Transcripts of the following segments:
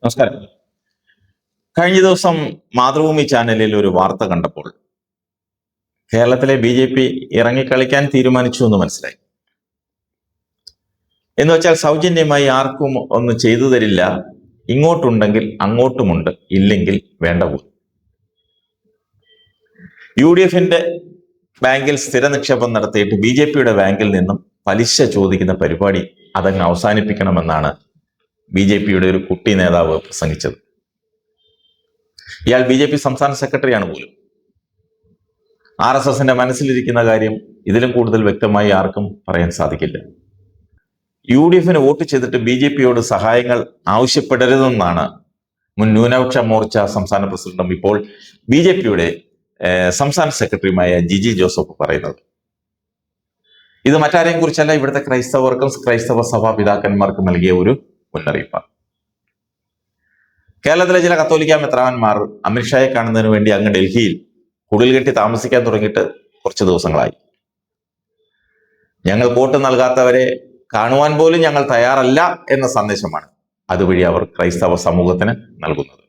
നമസ്കാരം. കഴിഞ്ഞ ദിവസം മാതൃഭൂമി ചാനലിൽ ഒരു വാർത്ത കണ്ടപ്പോൾ കേരളത്തിലെ BJP ഇറങ്ങിക്കളിക്കാൻ തീരുമാനിച്ചു എന്ന് മനസ്സിലായി. എന്ന് വെച്ചാൽ സൗജന്യമായി ആർക്കും ഒന്നും ചെയ്തു തരില്ല, ഇങ്ങോട്ടുണ്ടെങ്കിൽ അങ്ങോട്ടുമുണ്ട്, ഇല്ലെങ്കിൽ വേണ്ട പോലും. UDFന്റെ ബാങ്കിൽ സ്ഥിര നിക്ഷേപം നടത്തിയിട്ട് BJPയുടെ ബാങ്കിൽ നിന്നും പലിശ ചോദിക്കുന്ന പരിപാടി അതങ്ങ് അവസാനിപ്പിക്കണമെന്നാണ് BJPയുടെ ഒരു കുട്ടി നേതാവ് പ്രസംഗിച്ചത്. ഇയാൾ BJP സംസ്ഥാന സെക്രട്ടറിയാണ് പോലും. RSSന്റെ മനസ്സിലിരിക്കുന്ന കാര്യം ഇതിലും കൂടുതൽ വ്യക്തമായി ആർക്കും പറയാൻ സാധിക്കില്ല. UDFന് വോട്ട് ചെയ്തിട്ട് BJPയോട് സഹായങ്ങൾ ആവശ്യപ്പെടരുതെന്നാണ് മുൻ ന്യൂനപക്ഷ മോർച്ച സംസ്ഥാന പ്രസിഡന്റും ഇപ്പോൾ BJPയുടെ സംസ്ഥാന സെക്രട്ടറിയുമായ ജിജി ജോസഫ് പറയുന്നത്. ഇത് മറ്റാരെയും കുറിച്ചല്ല, ഇവിടുത്തെ ക്രൈസ്തവർക്കും ക്രൈസ്തവ സഭാ പിതാക്കന്മാർക്കും നൽകിയ ഒരു മുന്നറിയിപ്പാണ്. കേരളത്തിലെ ചില കത്തോലിക്ക മെത്രാന്മാർ അമിത്ഷായെ കാണുന്നതിന് വേണ്ടി അങ്ങ് ഡൽഹിയിൽ കുടിൽ കെട്ടി താമസിക്കാൻ തുടങ്ങിയിട്ട് കുറച്ച് ദിവസങ്ങളായി. ഞങ്ങൾ വോട്ട് നൽകാത്തവരെ കാണുവാൻ പോലും ഞങ്ങൾ തയ്യാറല്ല എന്ന സന്ദേശമാണ് അതുവഴി അവർ ക്രൈസ്തവ സമൂഹത്തിന് നൽകുന്നത്.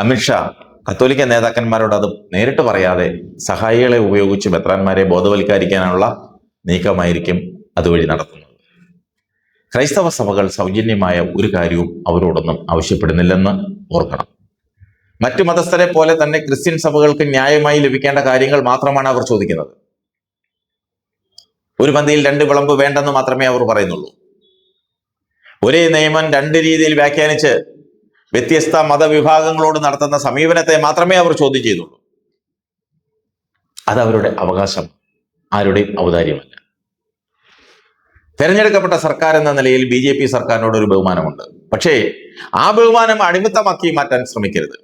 അമിത്ഷാ കത്തോലിക്ക നേതാക്കന്മാരോട് അത് നേരിട്ട് പറയാതെ സഹായികളെ ഉപയോഗിച്ച് മെത്രാന്മാരെ ബോധവൽക്കരിക്കാനുള്ള നീക്കമായിരിക്കും അതുവഴി നടത്തുന്നത്. ക്രൈസ്തവ സഭകൾ സൗജന്യമായ ഒരു കാര്യവും അവരോടൊന്നും ആവശ്യപ്പെടുന്നില്ലെന്ന് ഓർക്കണം. മറ്റു മതസ്ഥരെ പോലെ തന്നെ ക്രിസ്ത്യൻ സഭകൾക്ക് ന്യായമായി ലഭിക്കേണ്ട കാര്യങ്ങൾ മാത്രമാണ് അവർ ചോദിക്കുന്നത്. ഒരു പന്തിയിൽ 2 വിളമ്പ് വേണ്ടെന്ന് മാത്രമേ അവർ പറയുന്നുള്ളൂ. ഒരേ നിയമം 2 രീതിയിൽ വ്യാഖ്യാനിച്ച് വ്യത്യസ്ത മതവിഭാഗങ്ങളോട് നടത്തുന്ന സമീപനത്തെ മാത്രമേ അവർ ചോദ്യം ചെയ്യുന്നുള്ളൂ. അത് അവരുടെ അവകാശം, ആരുടെയും ഔദാര്യമല്ല. തെരഞ്ഞെടുക്കപ്പെട്ട സർക്കാർ എന്ന നിലയിൽ BJP സർക്കാരിനോട് ഒരു ബഹുമാനമുണ്ട്. പക്ഷേ ആ ബഹുമാനം അടിമത്തമാക്കി മാറ്റാൻ ശ്രമിക്കരുത്.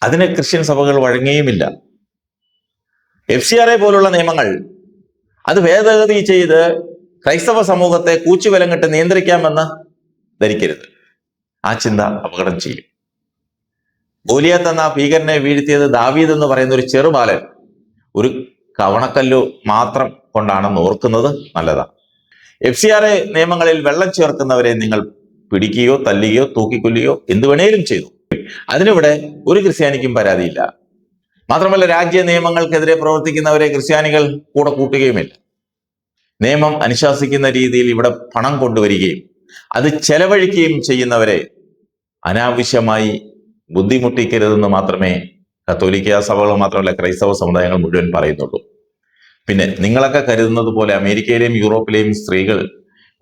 അതിന് ക്രിസ്ത്യൻ സഭകൾ വഴങ്ങിയുമില്ല. FCRA പോലുള്ള നിയമങ്ങൾ അത് ഭേദഗതി ചെയ്ത് ക്രൈസ്തവ സമൂഹത്തെ കൂച്ചുവിലങ്ങിട്ട് നിയന്ത്രിക്കാമെന്ന് ധരിക്കരുത്. ആ ചിന്ത അപകടം ചെയ്യും. ഗോലിയാത്ത് എന്ന ഭീകരനെ വീഴ്ത്തിയത് ദാവീദ് എന്ന് പറയുന്ന ഒരു ചെറുബാലൻ ഒരു കവണക്കല്ലു മാത്രം കൊണ്ടാണെന്ന് ഓർക്കുന്നത് നല്ലതാണ്. FCRA നിയമങ്ങളിൽ വെള്ളം ചേർക്കുന്നവരെ നിങ്ങൾ പിടിക്കുകയോ തല്ലുകയോ തൂക്കിക്കൊല്ലുകയോ എന്ത് വേണേലും ചെയ്തു. അതിനിവിടെ ഒരു ക്രിസ്ത്യാനിക്കും പരാതിയില്ല. മാത്രമല്ല, രാജ്യ നിയമങ്ങൾക്കെതിരെ പ്രവർത്തിക്കുന്നവരെ ക്രിസ്ത്യാനികൾ കൂടെ കൂട്ടുകയുമില്ല. നിയമം അനുശാസിക്കുന്ന രീതിയിൽ ഇവിടെ പണം കൊണ്ടുവരികയും അത് ചെലവഴിക്കുകയും ചെയ്യുന്നവരെ അനാവശ്യമായി ബുദ്ധിമുട്ടിക്കരുതെന്ന് മാത്രമേ കത്തോലിക്ക സഭകൾ മാത്രമല്ല ക്രൈസ്തവ സമുദായങ്ങൾ മുഴുവൻ പറയുന്നുള്ളൂ. പിന്നെ നിങ്ങളൊക്കെ കരുതുന്നത് പോലെ അമേരിക്കയിലെയും യൂറോപ്പിലെയും സ്ത്രീകൾ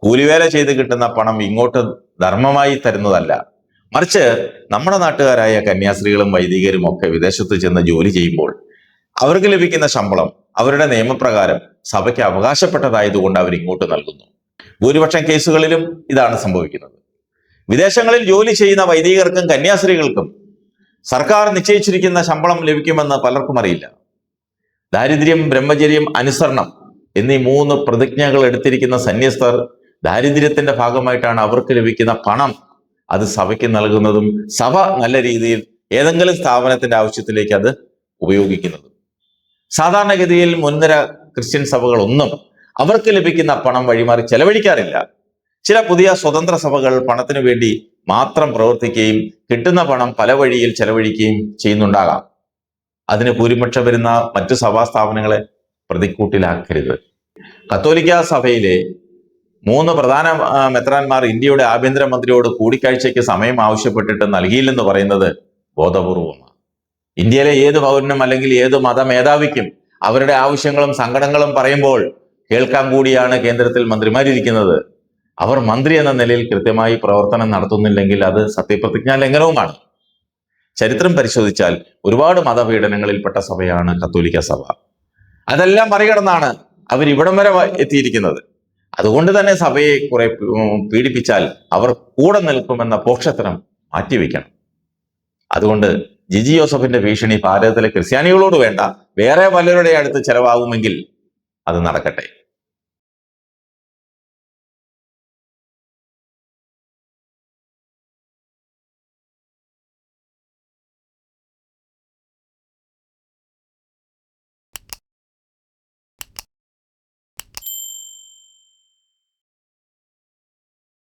കൂലിവേല ചെയ്ത് കിട്ടുന്ന പണം ഇങ്ങോട്ട് ധർമ്മമായി തരുന്നതല്ല. മറിച്ച് നമ്മുടെ നാട്ടുകാരായ കന്യാസ്ത്രീകളും വൈദികരും ഒക്കെ വിദേശത്ത് ചെന്ന് ജോലി ചെയ്യുമ്പോൾ അവർക്ക് ലഭിക്കുന്ന ശമ്പളം അവരുടെ നിയമപ്രകാരം സഭയ്ക്ക് അവകാശപ്പെട്ടതായതുകൊണ്ട് അവർ ഇങ്ങോട്ട് നൽകുന്നു. ഭൂരിപക്ഷം കേസുകളിലും ഇതാണ് സംഭവിക്കുന്നത്. വിദേശങ്ങളിൽ ജോലി ചെയ്യുന്ന വൈദികർക്കും കന്യാസ്ത്രീകൾക്കും സർക്കാർ നിശ്ചയിച്ചിരിക്കുന്ന ശമ്പളം ലഭിക്കുമെന്ന് പലർക്കും അറിയില്ല. ദാരിദ്ര്യം, ബ്രഹ്മചര്യം, അനുസരണം എന്നീ 3 പ്രതിജ്ഞകൾ എടുത്തിരിക്കുന്ന സന്യസ്തർ ദാരിദ്ര്യത്തിന്റെ ഭാഗമായിട്ടാണ് അവർക്ക് ലഭിക്കുന്ന പണം അത് സഭയ്ക്ക് നൽകുന്നതും സഭ നല്ല രീതിയിൽ ഏതെങ്കിലും സ്ഥാപനത്തിന്റെ ആവശ്യത്തിലേക്ക് അത് ഉപയോഗിക്കുന്നതും. സാധാരണഗതിയിൽ മുൻനിര ക്രിസ്ത്യൻ സഭകളൊന്നും അവർക്ക് ലഭിക്കുന്ന പണം വഴിമാറി ചെലവഴിക്കാറില്ല. ചില പുതിയ സ്വതന്ത്ര സഭകൾ പണത്തിനു വേണ്ടി മാത്രം പ്രവർത്തിക്കുകയും കിട്ടുന്ന പണം പല വഴിയിൽ ചെലവഴിക്കുകയും ചെയ്യുന്നുണ്ടാകാം. അതിന് ഭൂരിപക്ഷം വരുന്ന മറ്റു സഭാ സ്ഥാപനങ്ങളെ പ്രതിക്കൂട്ടിലാക്കരുത്. കത്തോലിക്ക സഭയിലെ 3 പ്രധാന മെത്രാന്മാർ ഇന്ത്യയുടെ ആഭ്യന്തരമന്ത്രിയോട് കൂടിക്കാഴ്ചയ്ക്ക് സമയം ആവശ്യപ്പെട്ടിട്ട് നൽകിയില്ലെന്ന് പറയുന്നത് ബോധപൂർവമാണ്. ഇന്ത്യയിലെ ഏത് പൗരനും അല്ലെങ്കിൽ ഏത് മതമേധാവിക്കും അവരുടെ ആവശ്യങ്ങളും സങ്കടങ്ങളും പറയുമ്പോൾ കേൾക്കാൻ കൂടിയാണ് കേന്ദ്രത്തിൽ മന്ത്രിമാരിരിക്കുന്നത്. അവർ മന്ത്രി എന്ന നിലയിൽ കൃത്യമായി പ്രവർത്തനം നടത്തുന്നില്ലെങ്കിൽ അത് സത്യപ്രതിജ്ഞാ ലംഘനവുമാണ്. ചരിത്രം പരിശോധിച്ചാൽ ഒരുപാട് മതപീഡനങ്ങളിൽപ്പെട്ട സഭയാണ് കത്തോലിക്ക സഭ. അതെല്ലാം മറികടന്നാണ് അവരിവിടം വരെ എത്തിയിരിക്കുന്നത്. അതുകൊണ്ട് തന്നെ സഭയെ കുറെ പീഡിപ്പിച്ചാൽ അവർ കൂടെ നിൽക്കുമെന്ന പോക്ഷത്തരം മാറ്റിവെക്കണം. അതുകൊണ്ട് ജിജി ജോസഫിന്റെ ഭീഷണി ഭാരതത്തിലെ ക്രിസ്ത്യാനികളോട് വേണ്ട, വേറെ പലരുടെ അടുത്ത് ചെലവാകുമെങ്കിൽ അത് നടക്കട്ടെ.